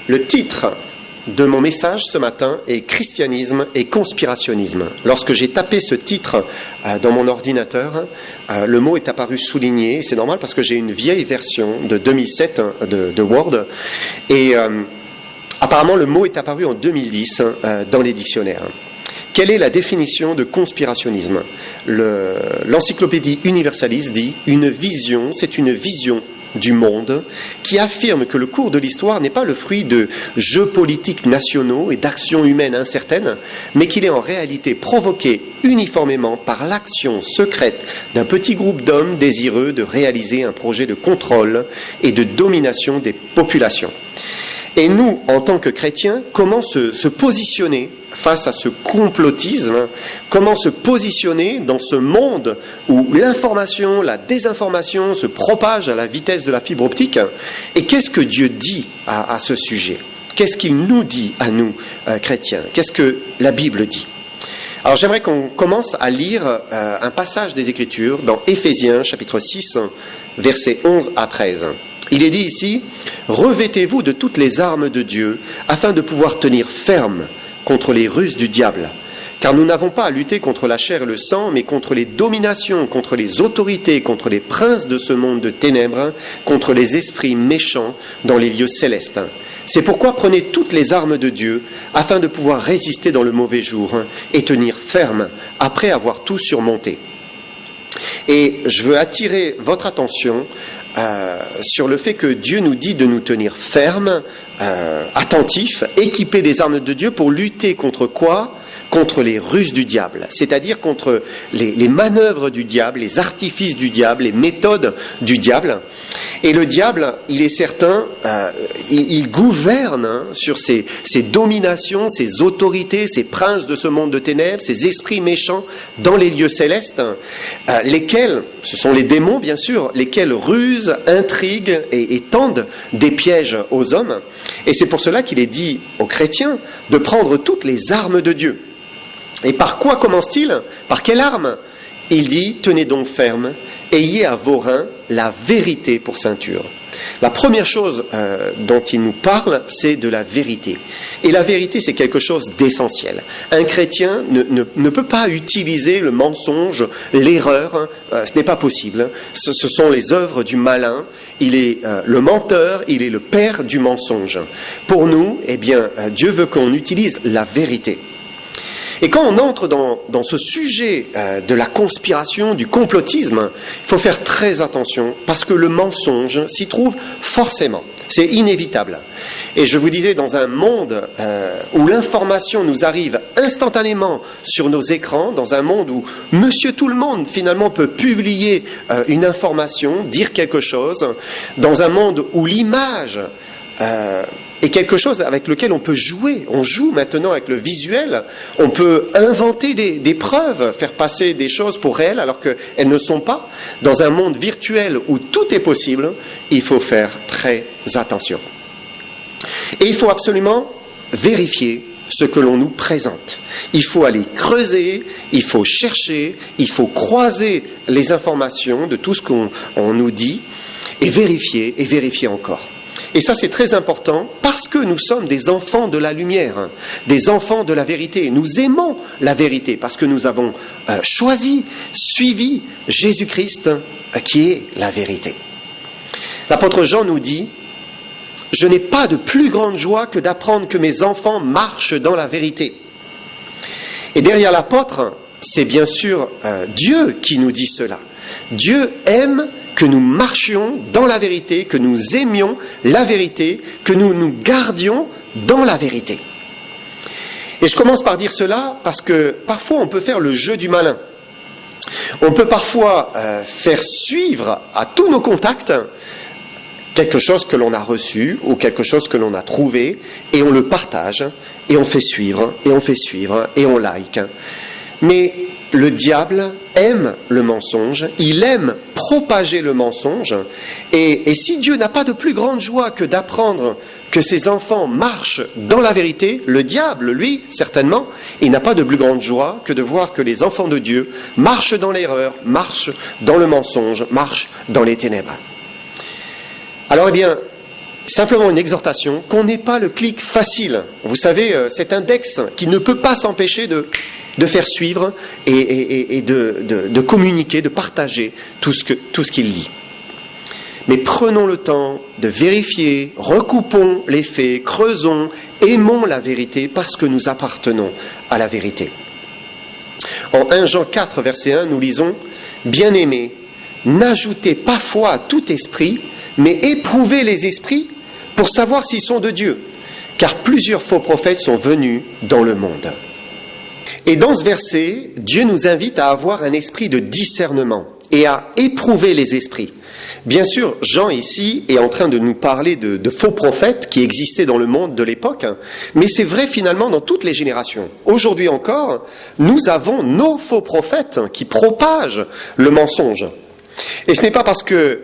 Le titre de mon message ce matin est « Christianisme et conspirationnisme ». Lorsque j'ai tapé ce titre dans mon ordinateur, le mot est apparu souligné. C'est normal parce que j'ai une vieille version de 2007 de Word. Et apparemment, le mot est apparu en 2010 dans les dictionnaires. Quelle est la définition de conspirationnisme ? L'encyclopédie Universalis dit « Une vision, c'est une vision du monde qui affirme que le cours de l'histoire n'est pas le fruit de jeux politiques nationaux et d'actions humaines incertaines, mais qu'il est en réalité provoqué uniformément par l'action secrète d'un petit groupe d'hommes désireux de réaliser un projet de contrôle et de domination des populations. » Et nous, en tant que chrétiens, comment se positionner face à ce complotisme? Comment se positionner dans ce monde où l'information, la désinformation se propage à la vitesse de la fibre optique? Et qu'est-ce que Dieu dit à ce sujet? Qu'est-ce qu'il nous dit à nous, chrétiens? Qu'est-ce que la Bible dit? Alors j'aimerais qu'on commence à lire un passage des Écritures dans Éphésiens chapitre 6, versets 11 à 13. Il est dit ici « Revêtez-vous de toutes les armes de Dieu afin de pouvoir tenir ferme contre les ruses du diable. Car nous n'avons pas à lutter contre la chair et le sang, mais contre les dominations, contre les autorités, contre les princes de ce monde de ténèbres, contre les esprits méchants dans les lieux célestes. C'est pourquoi prenez toutes les armes de Dieu afin de pouvoir résister dans le mauvais jour et tenir ferme après avoir tout surmonté. » Et je veux attirer votre attention sur le fait que Dieu nous dit de nous tenir fermes, attentifs, équipés des armes de Dieu pour lutter contre quoi ? Contre les ruses du diable, c'est-à-dire contre les manœuvres du diable, les artifices du diable, les méthodes du diable. Et le diable, il est certain, il gouverne sur ces dominations, ces autorités, ces princes de ce monde de ténèbres, ces esprits méchants dans les lieux célestes, lesquels, ce sont les démons bien sûr, lesquels rusent, intriguent et tendent des pièges aux hommes. Et c'est pour cela qu'il est dit aux chrétiens de prendre toutes les armes de Dieu. Et par quoi commence-t-il ? Par quelle arme ? Il dit, tenez donc ferme, ayez à vos reins la vérité pour ceinture. La première chose dont il nous parle, c'est de la vérité. Et la vérité, c'est quelque chose d'essentiel. Un chrétien ne peut pas utiliser le mensonge, l'erreur, ce n'est pas possible. Ce sont les œuvres du malin. Il est le menteur, il est le père du mensonge. Pour nous, eh bien, Dieu veut qu'on utilise la vérité. Et quand on entre dans ce sujet de la conspiration, du complotisme, il faut faire très attention parce que le mensonge s'y trouve forcément. C'est inévitable. Et je vous disais, dans un monde où l'information nous arrive instantanément sur nos écrans, dans un monde où monsieur tout le monde finalement peut publier une information, dire quelque chose, dans un monde où l'image est quelque chose avec lequel on peut jouer. On joue maintenant avec le visuel. On peut inventer des preuves, faire passer des choses pour réelles alors qu'elles ne sont pas. Dans un monde virtuel où tout est possible, il faut faire très attention. Et il faut absolument vérifier ce que l'on nous présente. Il faut aller creuser, il faut chercher, il faut croiser les informations de tout ce qu'on nous dit et vérifier encore. Et ça, c'est très important parce que nous sommes des enfants de la lumière, des enfants de la vérité. Nous aimons la vérité parce que nous avons suivi Jésus-Christ qui est la vérité. L'apôtre Jean nous dit « Je n'ai pas de plus grande joie que d'apprendre que mes enfants marchent dans la vérité. » Et derrière l'apôtre, c'est bien sûr Dieu qui nous dit cela. Dieu aime que nous marchions dans la vérité, que nous aimions la vérité, que nous nous gardions dans la vérité. Et je commence par dire cela parce que parfois on peut faire le jeu du malin. On peut parfois faire suivre à tous nos contacts quelque chose que l'on a reçu ou quelque chose que l'on a trouvé et on le partage et on fait suivre et on like. Mais le diable aime le mensonge, il aime propager le mensonge, et si Dieu n'a pas de plus grande joie que d'apprendre que ses enfants marchent dans la vérité, le diable, lui, certainement, il n'a pas de plus grande joie que de voir que les enfants de Dieu marchent dans l'erreur, marchent dans le mensonge, marchent dans les ténèbres. Alors, eh bien, simplement une exhortation qu'on n'ait pas le clic facile. Vous savez, cet index qui ne peut pas s'empêcher de faire suivre et de communiquer, de partager tout ce qu'il lit. Mais prenons le temps de vérifier, recoupons les faits, creusons, aimons la vérité parce que nous appartenons à la vérité. En 1 Jean 4, verset 1, nous lisons « Bien-aimés, n'ajoutez pas foi à tout esprit, mais éprouvez les esprits pour savoir s'ils sont de Dieu, car plusieurs faux prophètes sont venus dans le monde. » Et dans ce verset, Dieu nous invite à avoir un esprit de discernement et à éprouver les esprits. Bien sûr, Jean ici est en train de nous parler de faux prophètes qui existaient dans le monde de l'époque, mais c'est vrai finalement dans toutes les générations. Aujourd'hui encore, nous avons nos faux prophètes qui propagent le mensonge. Et ce n'est pas parce que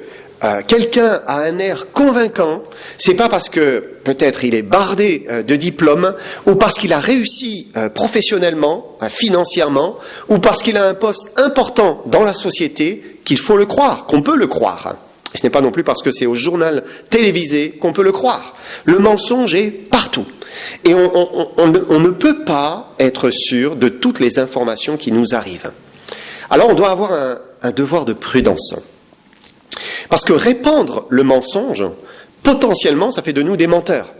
quelqu'un a un air convaincant, c'est pas parce que peut-être il est bardé de diplômes, ou parce qu'il a réussi professionnellement, financièrement, ou parce qu'il a un poste important dans la société qu'il faut le croire, qu'on peut le croire. Et ce n'est pas non plus parce que c'est au journal télévisé qu'on peut le croire. Le mensonge est partout. Et on ne peut pas être sûr de toutes les informations qui nous arrivent. Alors on doit avoir un devoir de prudence. Parce que répandre le mensonge, potentiellement, ça fait de nous des menteurs.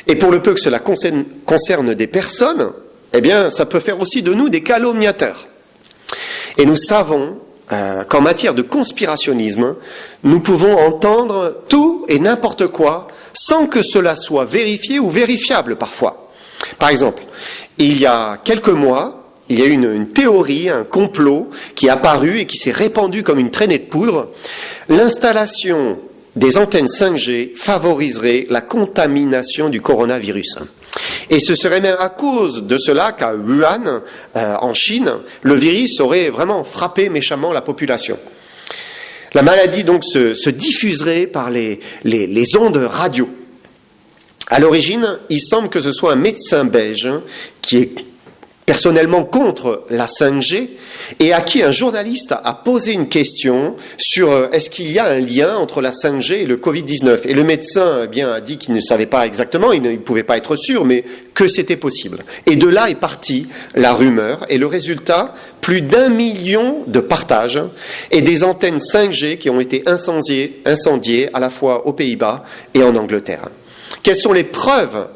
Et pour le peu que cela concerne des personnes, eh bien, ça peut faire aussi de nous des calomniateurs. Et nous savons qu'en matière de conspirationnisme, nous pouvons entendre tout et n'importe quoi sans que cela soit vérifié ou vérifiable parfois. Par exemple, il y a quelques mois, il y a eu une théorie, un complot qui est apparu et qui s'est répandu comme une traînée de poudre. L'installation des antennes 5G favoriserait la contamination du coronavirus. Et ce serait même à cause de cela qu'à Wuhan, en Chine, le virus aurait vraiment frappé méchamment la population. La maladie donc se diffuserait par les ondes radio. À l'origine, il semble que ce soit un médecin belge qui est personnellement contre la 5G et à qui un journaliste a posé une question sur est-ce qu'il y a un lien entre la 5G et le Covid-19. Et le médecin a dit qu'il ne savait pas exactement, il ne pouvait pas être sûr, mais que c'était possible. Et de là est partie la rumeur et le résultat, plus d'1 million de partages et des antennes 5G qui ont été incendiées à la fois aux Pays-Bas et en Angleterre. Quelles sont les preuves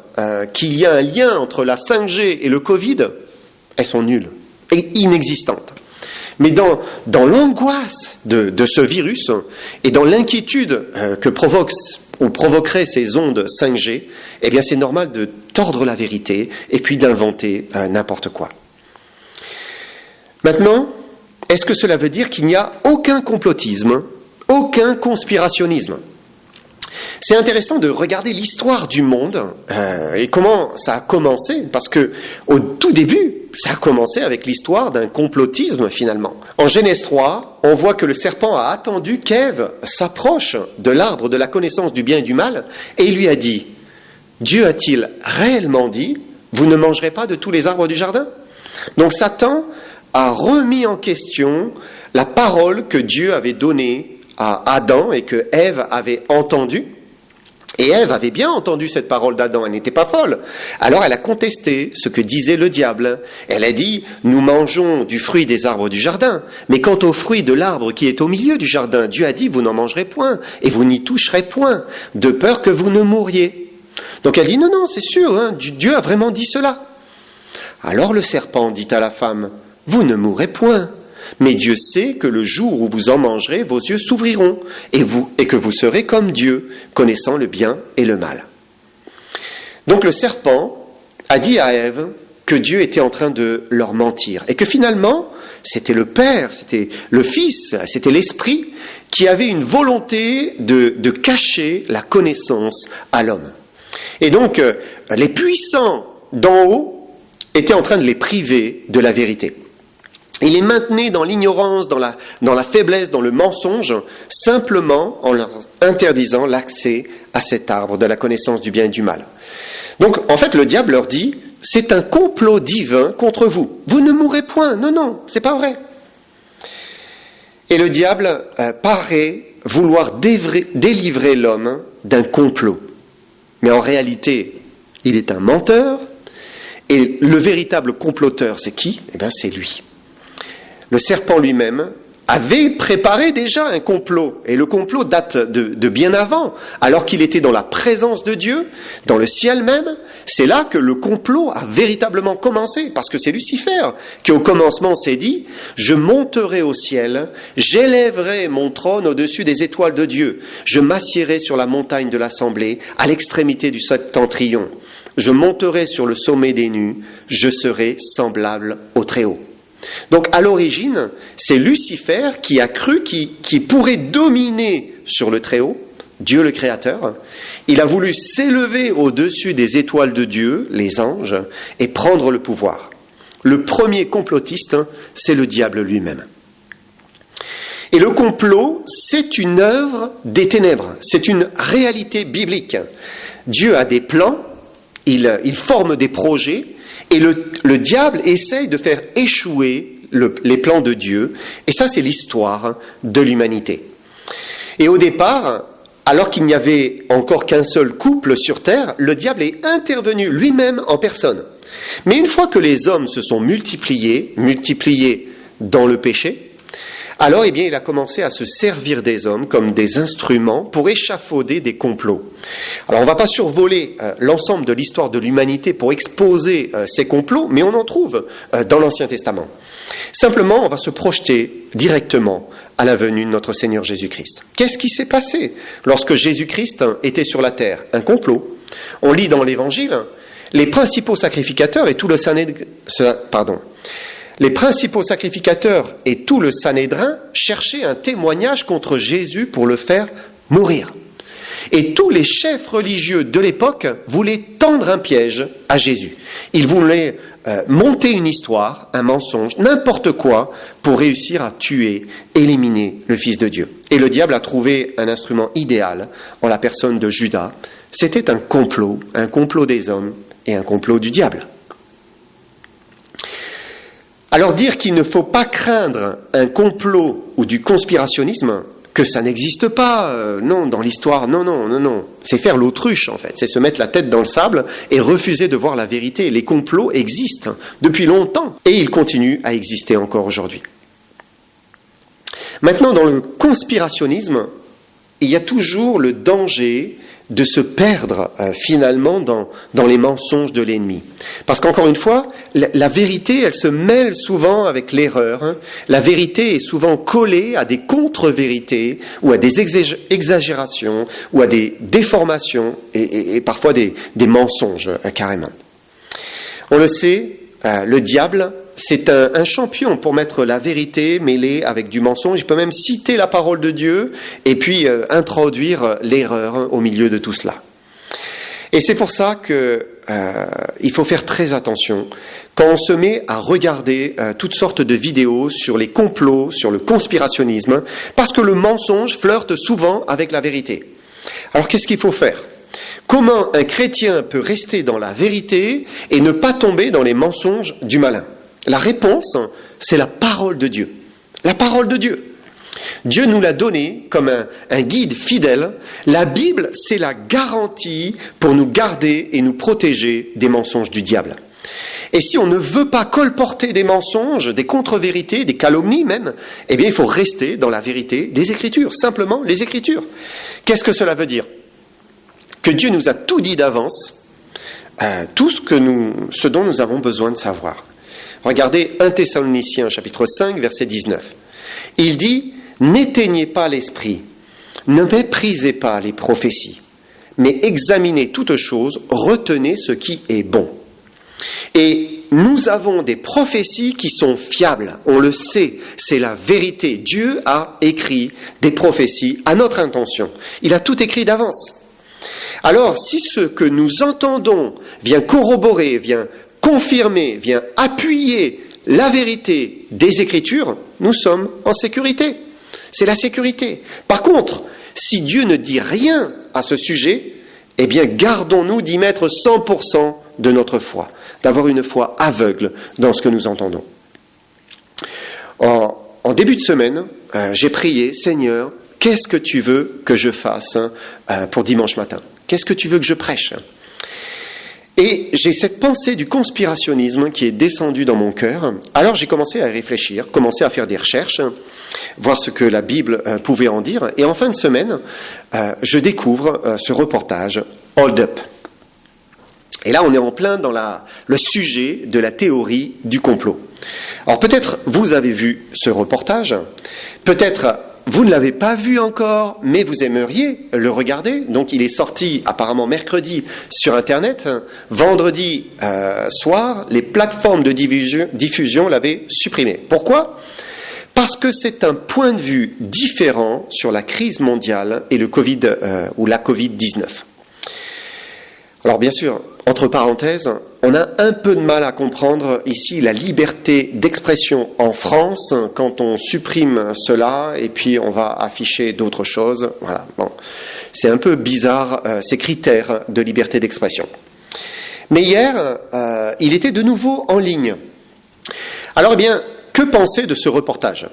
qu'il y a un lien entre la 5G et le Covid ? Elles sont nulles et inexistantes. Mais dans l'angoisse de ce virus et dans l'inquiétude que provoqueraient ces ondes 5G, eh bien c'est normal de tordre la vérité et puis d'inventer n'importe quoi. Maintenant, est-ce que cela veut dire qu'il n'y a aucun complotisme, aucun conspirationnisme ? C'est intéressant de regarder l'histoire du monde et comment ça a commencé, parce que au tout début, ça a commencé avec l'histoire d'un complotisme finalement. En Genèse 3, on voit que le serpent a attendu qu'Ève s'approche de l'arbre de la connaissance du bien et du mal et il lui a dit « Dieu a-t-il réellement dit, vous ne mangerez pas de tous les arbres du jardin ?» Donc Satan a remis en question la parole que Dieu avait donnée à Adam et que Ève avait entendu. Et Ève avait bien entendu cette parole d'Adam, elle n'était pas folle. Alors elle a contesté ce que disait le diable. Elle a dit, nous mangeons du fruit des arbres du jardin, mais quant au fruit de l'arbre qui est au milieu du jardin, Dieu a dit, vous n'en mangerez point, et vous n'y toucherez point, de peur que vous ne mouriez. Donc elle dit, non, c'est sûr, Dieu a vraiment dit cela. Alors le serpent dit à la femme, vous ne mourrez point. Mais Dieu sait que le jour où vous en mangerez, vos yeux s'ouvriront et que vous serez comme Dieu, connaissant le bien et le mal. Donc le serpent a dit à Ève que Dieu était en train de leur mentir et que finalement, c'était le Père, c'était le Fils, c'était l'Esprit qui avait une volonté de cacher la connaissance à l'homme. Et donc, les puissants d'en haut étaient en train de les priver de la vérité. Il les maintenait dans l'ignorance, dans la faiblesse, dans le mensonge, simplement en leur interdisant l'accès à cet arbre de la connaissance du bien et du mal. Donc, en fait, le diable leur dit, c'est un complot divin contre vous. Vous ne mourrez point. Non, c'est pas vrai. Et le diable paraît vouloir délivrer l'homme d'un complot. Mais en réalité, il est un menteur. Et le véritable comploteur, c'est qui ? Eh bien, c'est lui. Le serpent lui-même avait préparé déjà un complot. Et le complot date de bien avant. Alors qu'il était dans la présence de Dieu, dans le ciel même, c'est là que le complot a véritablement commencé. Parce que c'est Lucifer qui au commencement s'est dit « Je monterai au ciel, j'élèverai mon trône au-dessus des étoiles de Dieu. Je m'assiérai sur la montagne de l'assemblée, à l'extrémité du septentrion. Je monterai sur le sommet des nues, je serai semblable au Très-Haut. » Donc à l'origine, c'est Lucifer qui a cru qu'il pourrait dominer sur le Très-Haut, Dieu le Créateur. Il a voulu s'élever au-dessus des étoiles de Dieu, les anges, et prendre le pouvoir. Le premier complotiste, c'est le diable lui-même. Et le complot, c'est une œuvre des ténèbres, c'est une réalité biblique. Dieu a des plans, il forme des projets, et le diable essaye de faire échouer les plans de Dieu. Et ça, c'est l'histoire de l'humanité. Et au départ, alors qu'il n'y avait encore qu'un seul couple sur terre, le diable est intervenu lui-même en personne. Mais une fois que les hommes se sont multipliés dans le péché, alors eh bien, il a commencé à se servir des hommes comme des instruments pour échafauder des complots. Alors on ne va pas survoler l'ensemble de l'histoire de l'humanité pour exposer ces complots, mais on en trouve dans l'Ancien Testament. Simplement, on va se projeter directement à la venue de notre Seigneur Jésus-Christ. Qu'est-ce qui s'est passé lorsque Jésus-Christ était sur la terre ? Un complot. On lit dans l'Évangile, les principaux sacrificateurs et tout le Les principaux sacrificateurs et tout le Sanhédrin cherchaient un témoignage contre Jésus pour le faire mourir. Et tous les chefs religieux de l'époque voulaient tendre un piège à Jésus. Ils voulaient monter une histoire, un mensonge, n'importe quoi, pour réussir à tuer, éliminer le Fils de Dieu. Et le diable a trouvé un instrument idéal en la personne de Judas. C'était un complot des hommes et un complot du diable. Alors dire qu'il ne faut pas craindre un complot ou du conspirationnisme, que ça n'existe pas, non, dans l'histoire, non. C'est faire l'autruche, en fait. C'est se mettre la tête dans le sable et refuser de voir la vérité. Les complots existent depuis longtemps et ils continuent à exister encore aujourd'hui. Maintenant, dans le conspirationnisme, il y a toujours le danger de se perdre finalement dans les mensonges de l'ennemi. Parce qu'encore une fois, la vérité, elle se mêle souvent avec l'erreur. La vérité est souvent collée à des contre-vérités ou à des exagérations ou à des déformations et parfois des mensonges carrément. On le sait, le diable, c'est un champion pour mettre la vérité mêlée avec du mensonge. Il peut même citer la parole de Dieu et puis introduire l'erreur au milieu de tout cela. Et c'est pour ça qu'il faut faire très attention quand on se met à regarder toutes sortes de vidéos sur les complots, sur le conspirationnisme, parce que le mensonge flirte souvent avec la vérité. Alors qu'est-ce qu'il faut faire ? Comment un chrétien peut rester dans la vérité et ne pas tomber dans les mensonges du malin ? La réponse, c'est la parole de Dieu. La parole de Dieu. Dieu nous l'a donnée comme un guide fidèle. La Bible, c'est la garantie pour nous garder et nous protéger des mensonges du diable. Et si on ne veut pas colporter des mensonges, des contre-vérités, des calomnies même, eh bien il faut rester dans la vérité des Écritures, simplement les Écritures. Qu'est-ce que cela veut dire ? Que Dieu nous a tout dit d'avance, tout ce dont nous avons besoin de savoir. Regardez 1 Thessaloniciens, chapitre 5, verset 19. Il dit « N'éteignez pas l'esprit, ne méprisez pas les prophéties, mais examinez toutes choses, retenez ce qui est bon. » Et nous avons des prophéties qui sont fiables, on le sait, c'est la vérité. Dieu a écrit des prophéties à notre intention. Il a tout écrit d'avance. Alors, si ce que nous entendons vient corroborer, vient confirmer, vient appuyer la vérité des Écritures, nous sommes en sécurité. C'est la sécurité. Par contre, si Dieu ne dit rien à ce sujet, eh bien gardons-nous d'y mettre 100% de notre foi, d'avoir une foi aveugle dans ce que nous entendons. En début de semaine, j'ai prié, Seigneur, qu'est-ce que tu veux que je fasse pour dimanche matin ? Qu'est-ce que tu veux que je prêche ? Et j'ai cette pensée du conspirationnisme qui est descendue dans mon cœur. Alors j'ai commencé à réfléchir, commencé à faire des recherches, voir ce que la Bible pouvait en dire. Et en fin de semaine, je découvre ce reportage « Hold Up ». Et là, on est en plein dans le sujet de la théorie du complot. Alors peut-être vous avez vu ce reportage, peut-être vous ne l'avez pas vu encore, mais vous aimeriez le regarder. Donc il est sorti apparemment mercredi sur Internet. Vendredi soir, les plateformes de diffusion l'avaient supprimé. Pourquoi ? Parce que c'est un point de vue différent sur la crise mondiale et le Covid ou la Covid-19. Alors bien sûr, entre parenthèses, on a un peu de mal à comprendre ici la liberté d'expression en France quand on supprime cela et puis on va afficher d'autres choses. Voilà, bon, c'est un peu bizarre ces critères de liberté d'expression. Mais hier, il était de nouveau en ligne. Alors eh bien, que penser de ce reportage ?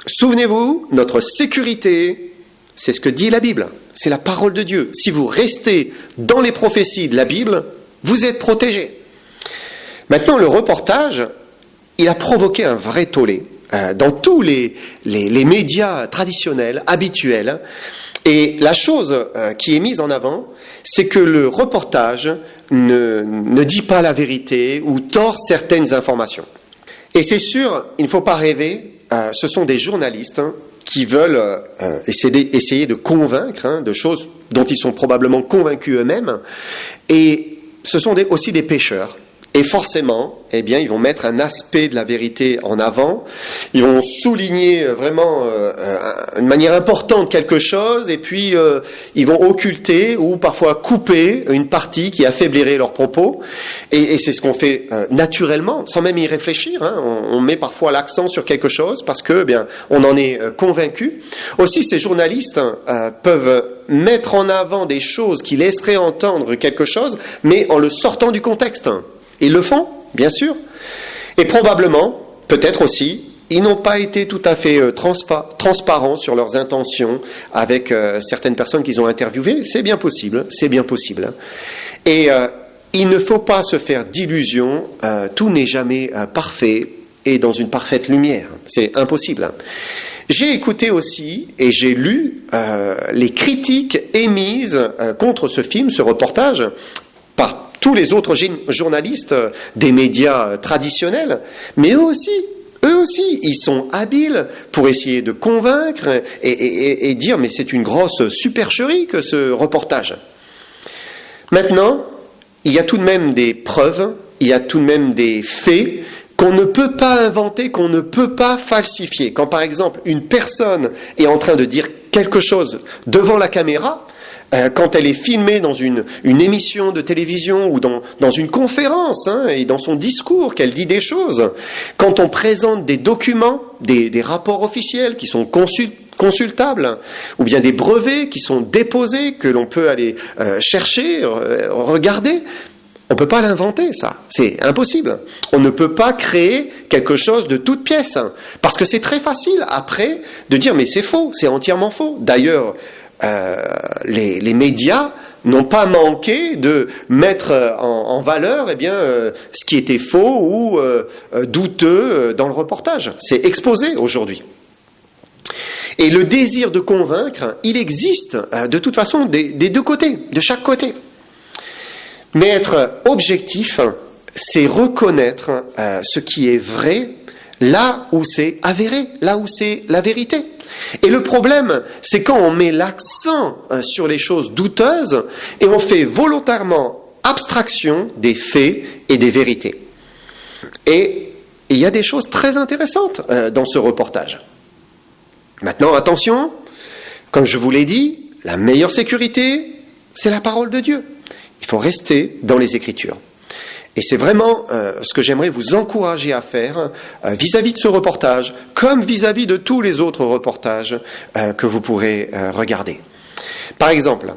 Souvenez-vous, notre sécurité, c'est ce que dit la Bible, c'est la parole de Dieu. Si vous restez dans les prophéties de la Bible, vous êtes protégés. Maintenant, le reportage, il a provoqué un vrai tollé dans tous les médias traditionnels, habituels. Et la chose qui est mise en avant, c'est que le reportage ne dit pas la vérité ou tord certaines informations. Et c'est sûr, il ne faut pas rêver, ce sont des journalistes qui veulent essayer de convaincre de choses dont ils sont probablement convaincus eux-mêmes. Et ce sont aussi des pécheurs. Et forcément, eh bien, ils vont mettre un aspect de la vérité en avant. Ils vont souligner vraiment de manière importante quelque chose, et puis ils vont occulter ou parfois couper une partie qui affaiblirait leurs propos. Et c'est ce qu'on fait naturellement, sans même y réfléchir. Hein. On met parfois l'accent sur quelque chose parce que, eh bien, on en est convaincu. Aussi, ces journalistes peuvent mettre en avant des choses qui laisseraient entendre quelque chose, mais en le sortant du contexte. Ils le font, bien sûr. Et probablement, peut-être aussi, ils n'ont pas été tout à fait transparents sur leurs intentions avec certaines personnes qu'ils ont interviewées. C'est bien possible, c'est bien possible. Et il ne faut pas se faire d'illusions. Tout n'est jamais parfait et dans une parfaite lumière. C'est impossible. J'ai écouté aussi et j'ai lu les critiques émises contre ce film, ce reportage, par tous les autres journalistes des médias traditionnels, mais eux aussi, ils sont habiles pour essayer de convaincre et dire mais c'est une grosse supercherie que ce reportage. Maintenant, il y a tout de même des preuves, il y a tout de même des faits qu'on ne peut pas inventer, qu'on ne peut pas falsifier. Quand par exemple une personne est en train de dire quelque chose devant la caméra, quand elle est filmée dans une émission de télévision ou dans une conférence, hein, et dans son discours, qu'elle dit des choses, quand on présente des documents, des rapports officiels qui sont consultables, ou bien des brevets qui sont déposés, que l'on peut aller chercher, regarder, on ne peut pas l'inventer, ça. C'est impossible. On ne peut pas créer quelque chose de toute pièce, hein, parce que c'est très facile, après, de dire « mais c'est faux, c'est entièrement faux ». D'ailleurs, les médias n'ont pas manqué de mettre en valeur ce qui était faux ou douteux dans le reportage. C'est exposé aujourd'hui. Et le désir de convaincre, il existe de toute façon des deux côtés, de chaque côté. Mais être objectif, c'est reconnaître ce qui est vrai là où c'est avéré, là où c'est la vérité. Et le problème, c'est quand on met l'accent sur les choses douteuses et on fait volontairement abstraction des faits et des vérités. Et il y a des choses très intéressantes dans ce reportage. Maintenant, attention, comme je vous l'ai dit, la meilleure sécurité, c'est la parole de Dieu. Il faut rester dans les Écritures. Et c'est vraiment ce que j'aimerais vous encourager à faire vis-à-vis de ce reportage, comme vis-à-vis de tous les autres reportages que vous pourrez regarder. Par exemple,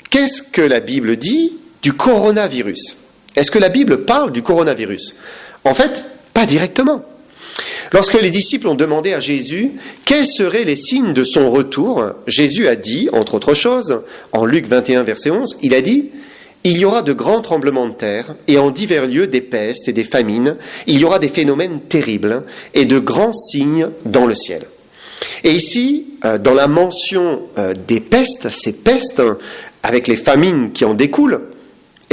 qu'est-ce que la Bible dit du coronavirus ? Est-ce que la Bible parle du coronavirus ? En fait, pas directement. Lorsque les disciples ont demandé à Jésus quels seraient les signes de son retour, Jésus a dit, entre autres choses, en Luc 21, verset 11, il a dit « Il y aura de grands tremblements de terre et en divers lieux des pestes et des famines, il y aura des phénomènes terribles et de grands signes dans le ciel. » Et ici, dans la mention des pestes, ces pestes, avec les famines qui en découlent,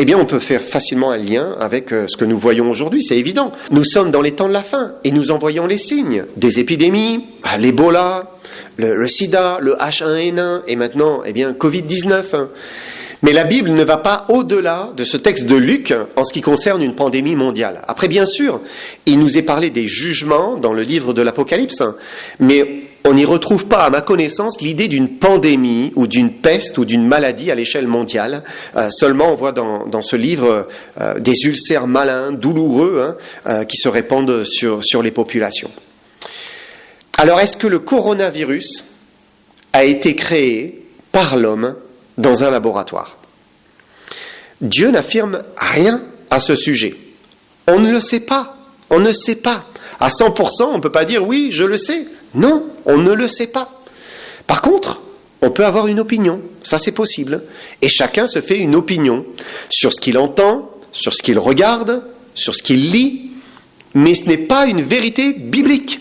eh bien, on peut faire facilement un lien avec ce que nous voyons aujourd'hui, c'est évident. Nous sommes dans les temps de la fin et nous en voyons les signes. Des épidémies, l'Ebola, le sida, le H1N1 et maintenant, eh bien, Covid-19. Mais la Bible ne va pas au-delà de ce texte de Luc en ce qui concerne une pandémie mondiale. Après, bien sûr, il nous est parlé des jugements dans le livre de l'Apocalypse, mais on n'y retrouve pas, à ma connaissance, l'idée d'une pandémie ou d'une peste ou d'une maladie à l'échelle mondiale. Seulement, on voit dans ce livre des ulcères malins, douloureux, qui se répandent sur les populations. Alors, est-ce que le coronavirus a été créé par l'homme dans un laboratoire? Dieu n'affirme rien à ce sujet. On ne le sait pas. On ne sait pas. À 100%, on ne peut pas dire « oui, je le sais ». Non, on ne le sait pas. Par contre, on peut avoir une opinion. Ça, c'est possible. Et chacun se fait une opinion sur ce qu'il entend, sur ce qu'il regarde, sur ce qu'il lit. Mais ce n'est pas une vérité biblique.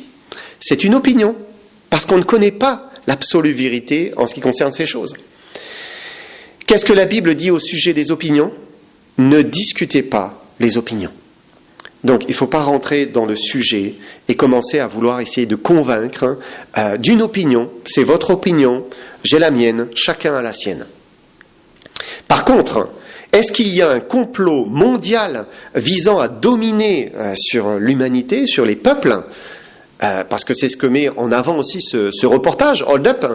C'est une opinion. Parce qu'on ne connaît pas l'absolue vérité en ce qui concerne ces choses. Qu'est-ce que la Bible dit au sujet des opinions ? Ne discutez pas les opinions. Donc, il ne faut pas rentrer dans le sujet et commencer à vouloir essayer de convaincre d'une opinion. C'est votre opinion, j'ai la mienne, chacun a la sienne. Par contre, est-ce qu'il y a un complot mondial visant à dominer sur l'humanité, sur les peuples ? Parce que c'est ce que met en avant aussi ce reportage, Hold Up.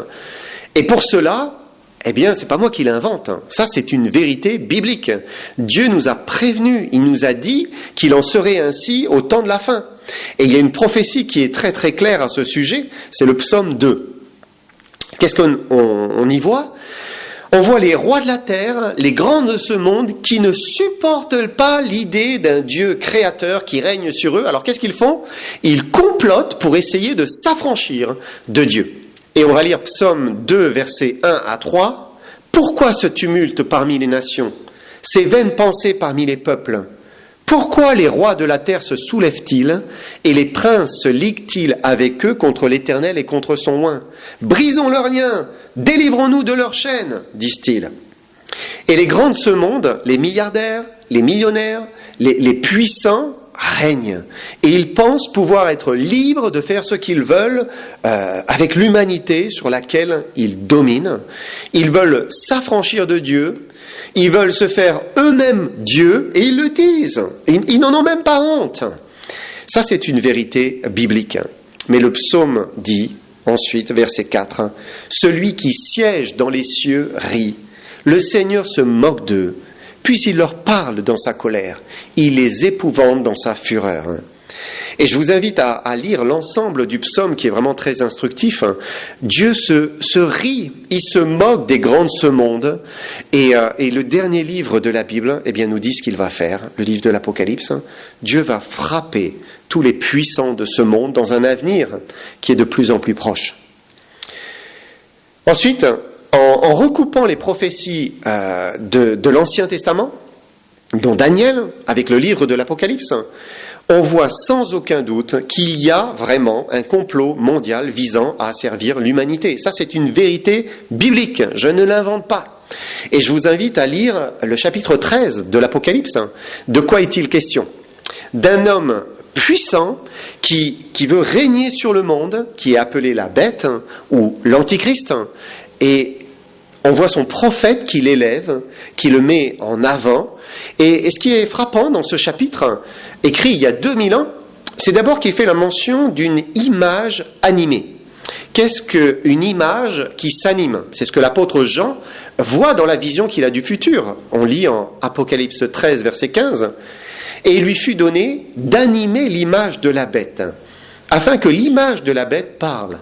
Et pour cela, eh bien, c'est pas moi qui l'invente. Ça, c'est une vérité biblique. Dieu nous a prévenus. Il nous a dit qu'il en serait ainsi au temps de la fin. Et il y a une prophétie qui est très très claire à ce sujet. C'est le psaume 2. Qu'est-ce qu'on y voit ? On voit les rois de la terre, les grands de ce monde, qui ne supportent pas l'idée d'un Dieu créateur qui règne sur eux. Alors, qu'est-ce qu'ils font ? Ils complotent pour essayer de s'affranchir de Dieu. Et on va lire Psaume 2, versets 1 à 3. « Pourquoi ce tumulte parmi les nations, ces vaines pensées parmi les peuples ? Pourquoi les rois de la terre se soulèvent-ils et les princes se liguent-ils avec eux contre l'Éternel et contre son oint ? Brisons leurs liens, délivrons-nous de leurs chaînes, disent-ils. Et les grands de ce monde, les milliardaires, les millionnaires, les puissants, règnent. Et ils pensent pouvoir être libres de faire ce qu'ils veulent avec l'humanité sur laquelle ils dominent. Ils veulent s'affranchir de Dieu. Ils veulent se faire eux-mêmes Dieu et ils le disent. Ils n'en ont même pas honte. Ça, c'est une vérité biblique. Mais le psaume dit, ensuite, verset 4, « Celui qui siège dans les cieux rit. Le Seigneur se moque d'eux. Puis il leur parle dans sa colère. Il les épouvante dans sa fureur. » Et je vous invite à lire l'ensemble du psaume qui est vraiment très instructif. Dieu se rit, il se moque des grands de ce monde. Et le dernier livre de la Bible, eh bien, nous dit ce qu'il va faire, le livre de l'Apocalypse. Dieu va frapper tous les puissants de ce monde dans un avenir qui est de plus en plus proche. Ensuite, en recoupant les prophéties de l'Ancien Testament, dont Daniel, avec le livre de l'Apocalypse, on voit sans aucun doute qu'il y a vraiment un complot mondial visant à asservir l'humanité. Ça, c'est une vérité biblique, je ne l'invente pas. Et je vous invite à lire le chapitre 13 de l'Apocalypse. De quoi est-il question ? D'un homme puissant qui veut régner sur le monde, qui est appelé la bête ou l'antichrist. Et on voit son prophète qui l'élève, qui le met en avant. Et ce qui est frappant dans ce chapitre, écrit il y a 2000 ans, c'est d'abord qu'il fait la mention d'une image animée. Qu'est-ce qu'une image qui s'anime ? C'est ce que l'apôtre Jean voit dans la vision qu'il a du futur. On lit en Apocalypse 13, verset 15. « Et il lui fut donné d'animer l'image de la bête, afin que l'image de la bête parle,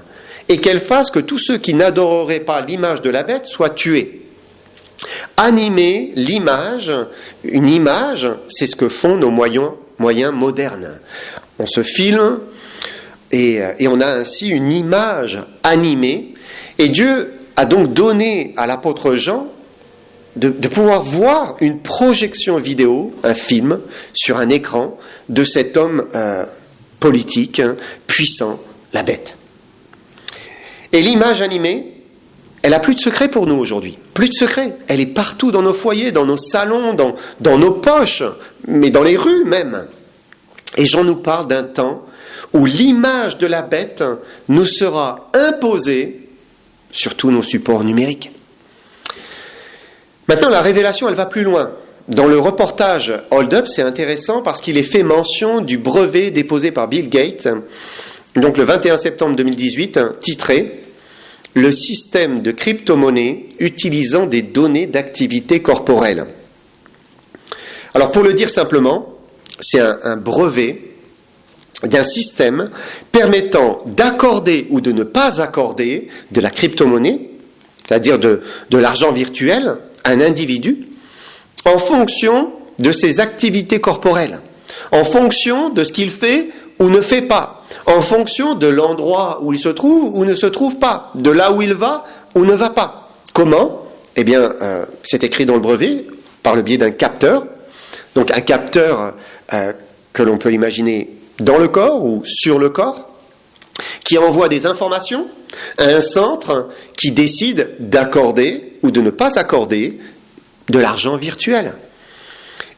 et qu'elle fasse que tous ceux qui n'adoreraient pas l'image de la bête soient tués. » Animer l'image, une image, c'est ce que font nos moyens modernes. On se filme, et on a ainsi une image animée. Et Dieu a donc donné à l'apôtre Jean de pouvoir voir une projection vidéo, un film, sur un écran de cet homme politique, puissant, la bête. Et l'image animée, elle n'a plus de secret pour nous aujourd'hui. Plus de secret. Elle est partout dans nos foyers, dans nos salons, dans nos poches, mais dans les rues même. Et Jean nous parle d'un temps où l'image de la bête nous sera imposée sur tous nos supports numériques. Maintenant, la révélation, elle va plus loin. Dans le reportage Hold Up, c'est intéressant parce qu'il est fait mention du brevet déposé par Bill Gates, donc le 21 septembre 2018, titré « Le système de crypto-monnaie utilisant des données d'activité corporelle ». Alors pour le dire simplement, c'est un brevet d'un système permettant d'accorder ou de ne pas accorder de la crypto-monnaie, c'est-à-dire de l'argent virtuel, à un individu, en fonction de ses activités corporelles, en fonction de ce qu'il fait ou ne fait pas, en fonction de l'endroit où il se trouve ou ne se trouve pas, de là où il va ou ne va pas. Comment ? Eh bien, c'est écrit dans le brevet, par le biais d'un capteur, donc un capteur que l'on peut imaginer dans le corps ou sur le corps, qui envoie des informations à un centre qui décide d'accorder ou de ne pas accorder de l'argent virtuel.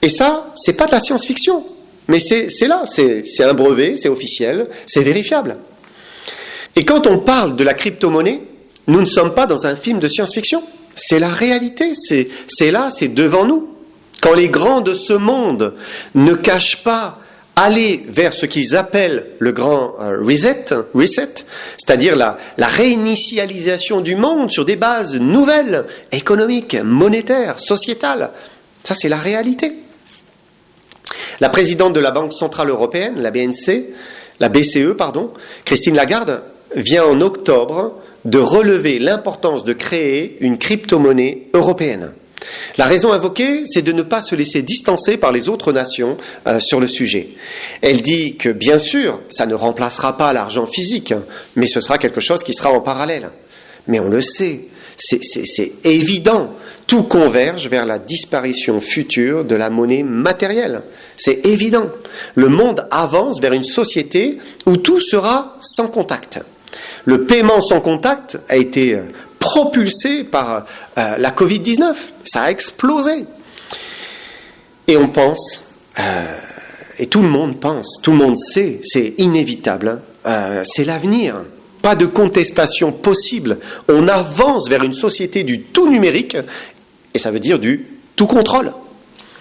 Et ça, c'est pas de la science-fiction, mais c'est là, c'est un brevet, c'est officiel, c'est vérifiable. Et quand on parle de la crypto-monnaie, nous ne sommes pas dans un film de science-fiction, c'est la réalité, c'est là, c'est devant nous. Quand les grands de ce monde ne cachent pas aller vers ce qu'ils appellent le grand reset, c'est-à-dire la réinitialisation du monde sur des bases nouvelles, économiques, monétaires, sociétales. Ça, c'est la réalité. La présidente de la Banque Centrale Européenne, la BCE, Christine Lagarde, vient en octobre de relever l'importance de créer une crypto-monnaie européenne. La raison invoquée, c'est de ne pas se laisser distancer par les autres nations sur le sujet. Elle dit que, bien sûr, ça ne remplacera pas l'argent physique, mais ce sera quelque chose qui sera en parallèle. Mais on le sait, c'est évident, tout converge vers la disparition future de la monnaie matérielle. C'est évident. Le monde avance vers une société où tout sera sans contact. Le paiement sans contact a été propulsé par la Covid-19. Ça a explosé. Et on pense, et tout le monde pense, tout le monde sait, c'est inévitable, c'est l'avenir. Pas de contestation possible. On avance vers une société du tout numérique, et ça veut dire du tout contrôle.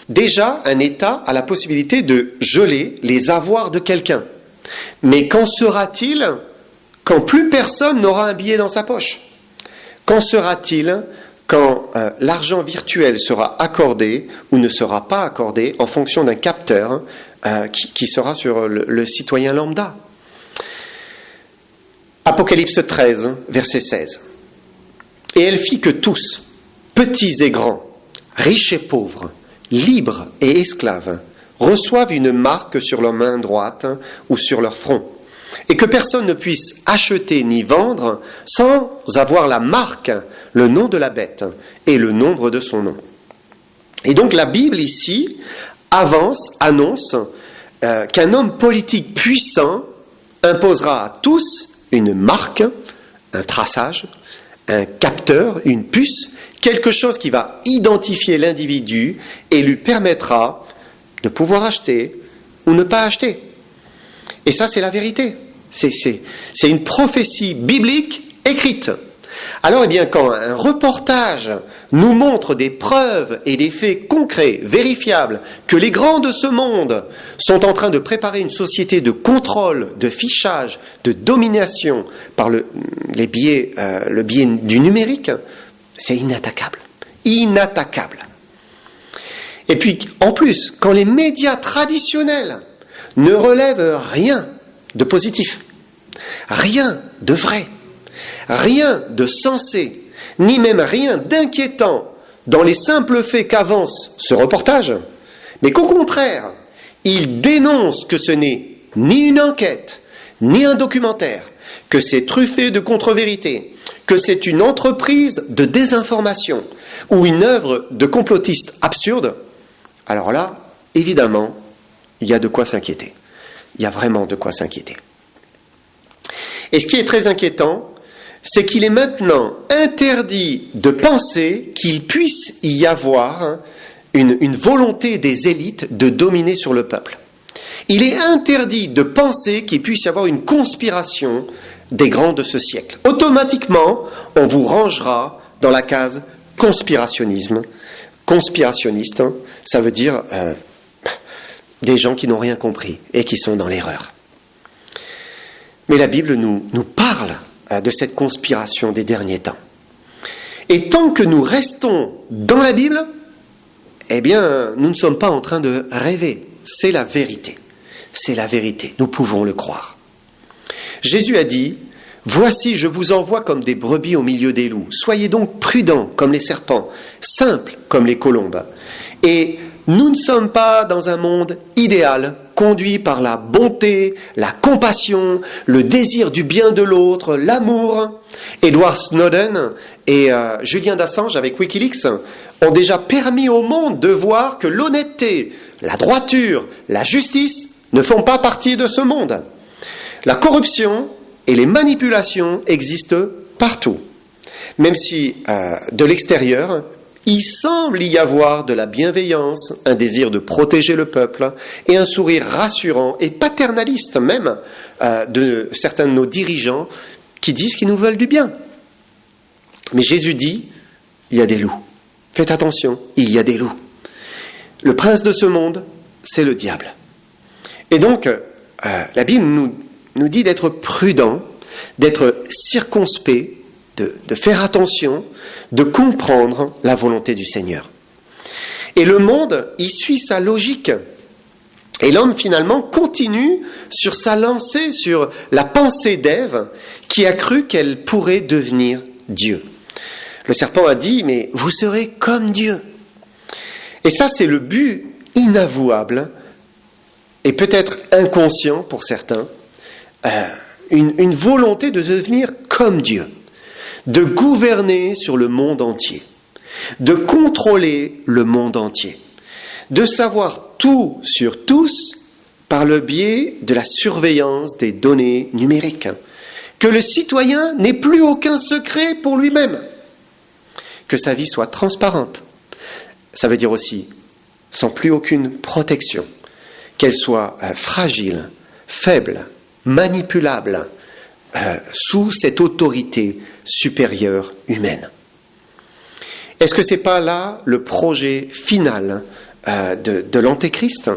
Déjà, un État a la possibilité de geler les avoirs de quelqu'un. Mais qu'en sera-t-il quand plus personne n'aura un billet dans sa poche ? Qu'en sera-t-il quand l'argent virtuel sera accordé ou ne sera pas accordé en fonction d'un capteur qui sera sur le citoyen lambda ? Apocalypse 13, verset 16. « Et elle fit que tous, petits et grands, riches et pauvres, libres et esclaves, reçoivent une marque sur leur main droite ou sur leur front, et que personne ne puisse acheter ni vendre sans avoir la marque, le nom de la bête et le nombre de son nom. » Et donc la Bible ici annonce qu'un homme politique puissant imposera à tous une marque, un traçage, un capteur, une puce, quelque chose qui va identifier l'individu et lui permettra de pouvoir acheter ou ne pas acheter. Et ça, c'est la vérité. C'est une prophétie biblique écrite. Alors, eh bien, quand un reportage nous montre des preuves et des faits concrets, vérifiables, que les grands de ce monde sont en train de préparer une société de contrôle, de fichage, de domination par le biais du numérique, c'est inattaquable. Inattaquable. Et puis, en plus, quand les médias traditionnels ne relèvent rien de positif, rien de vrai, rien de sensé, ni même rien d'inquiétant dans les simples faits qu'avance ce reportage, mais qu'au contraire, il dénonce que ce n'est ni une enquête, ni un documentaire, que c'est truffé de contre-vérités, que c'est une entreprise de désinformation ou une œuvre de complotistes absurdes, alors là, évidemment, il y a de quoi s'inquiéter. Il y a vraiment de quoi s'inquiéter. Et ce qui est très inquiétant, c'est qu'il est maintenant interdit de penser qu'il puisse y avoir une volonté des élites de dominer sur le peuple. Il est interdit de penser qu'il puisse y avoir une conspiration des grands de ce siècle. Automatiquement, on vous rangera dans la case conspirationnisme. Conspirationniste, ça veut dire des gens qui n'ont rien compris et qui sont dans l'erreur. Mais la Bible nous parle de cette conspiration des derniers temps. Et tant que nous restons dans la Bible, eh bien, nous ne sommes pas en train de rêver. C'est la vérité. C'est la vérité. Nous pouvons le croire. Jésus a dit, « Voici, je vous envoie comme des brebis au milieu des loups. Soyez donc prudents comme les serpents, simples comme les colombes. » Et nous ne sommes pas dans un monde idéal, conduit par la bonté, la compassion, le désir du bien de l'autre, l'amour. Edward Snowden et Julian Assange avec Wikileaks ont déjà permis au monde de voir que l'honnêteté, la droiture, la justice ne font pas partie de ce monde. La corruption et les manipulations existent partout. Même si de l'extérieur, il semble y avoir de la bienveillance, un désir de protéger le peuple et un sourire rassurant et paternaliste même de certains de nos dirigeants qui disent qu'ils nous veulent du bien. Mais Jésus dit, il y a des loups. Faites attention, il y a des loups. Le prince de ce monde, c'est le diable. Et donc, la Bible nous dit d'être prudent, d'être circonspect, de faire attention, de comprendre la volonté du Seigneur. Et le monde, il suit sa logique. Et l'homme, finalement, continue sur sa lancée, sur la pensée d'Ève, qui a cru qu'elle pourrait devenir Dieu. Le serpent a dit, mais vous serez comme Dieu. Et ça, c'est le but inavouable, et peut-être inconscient pour certains, une volonté de devenir comme Dieu, de gouverner sur le monde entier, de contrôler le monde entier, de savoir tout sur tous par le biais de la surveillance des données numériques, que le citoyen n'ait plus aucun secret pour lui-même, que sa vie soit transparente. Ça veut dire aussi sans plus aucune protection, qu'elle soit fragile, faible, manipulable, sous cette autorité supérieure humaine. Est-ce que ce n'est pas là le projet final de l'Antéchrist?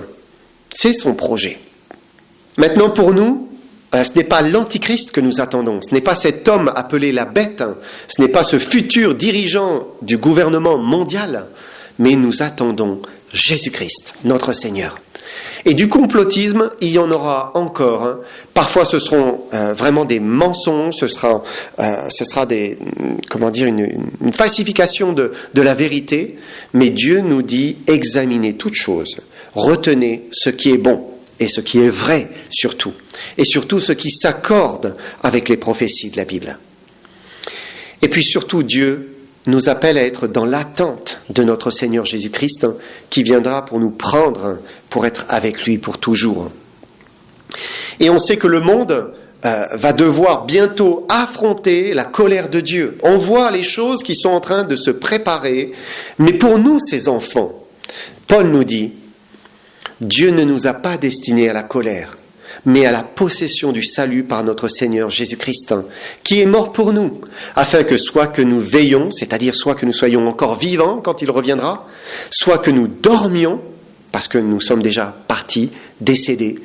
C'est son projet. Maintenant, pour nous, ce n'est pas l'Antichrist que nous attendons, ce n'est pas cet homme appelé la bête, ce n'est pas ce futur dirigeant du gouvernement mondial, mais nous attendons Jésus-Christ, notre Seigneur. Et du complotisme, il y en aura encore. Parfois, ce seront vraiment des mensonges, ce sera une falsification de la vérité. Mais Dieu nous dit, examinez toutes choses, retenez ce qui est bon et ce qui est vrai surtout. Et surtout ce qui s'accorde avec les prophéties de la Bible. Et puis surtout, Dieu nous appelle à être dans l'attente de notre Seigneur Jésus-Christ qui viendra pour nous prendre, pour être avec lui pour toujours. Et on sait que le monde va devoir bientôt affronter la colère de Dieu. On voit les choses qui sont en train de se préparer, mais pour nous, ces enfants, Paul nous dit, Dieu ne nous a pas destinés à la colère, mais à la possession du salut par notre Seigneur Jésus-Christ, qui est mort pour nous, afin que soit que nous veillions, c'est-à-dire soit que nous soyons encore vivants quand il reviendra, soit que nous dormions, parce que nous sommes déjà partis, décédés,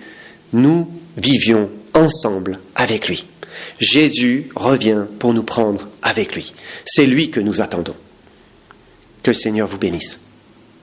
nous vivions ensemble avec lui. Jésus revient pour nous prendre avec lui. C'est lui que nous attendons. Que le Seigneur vous bénisse.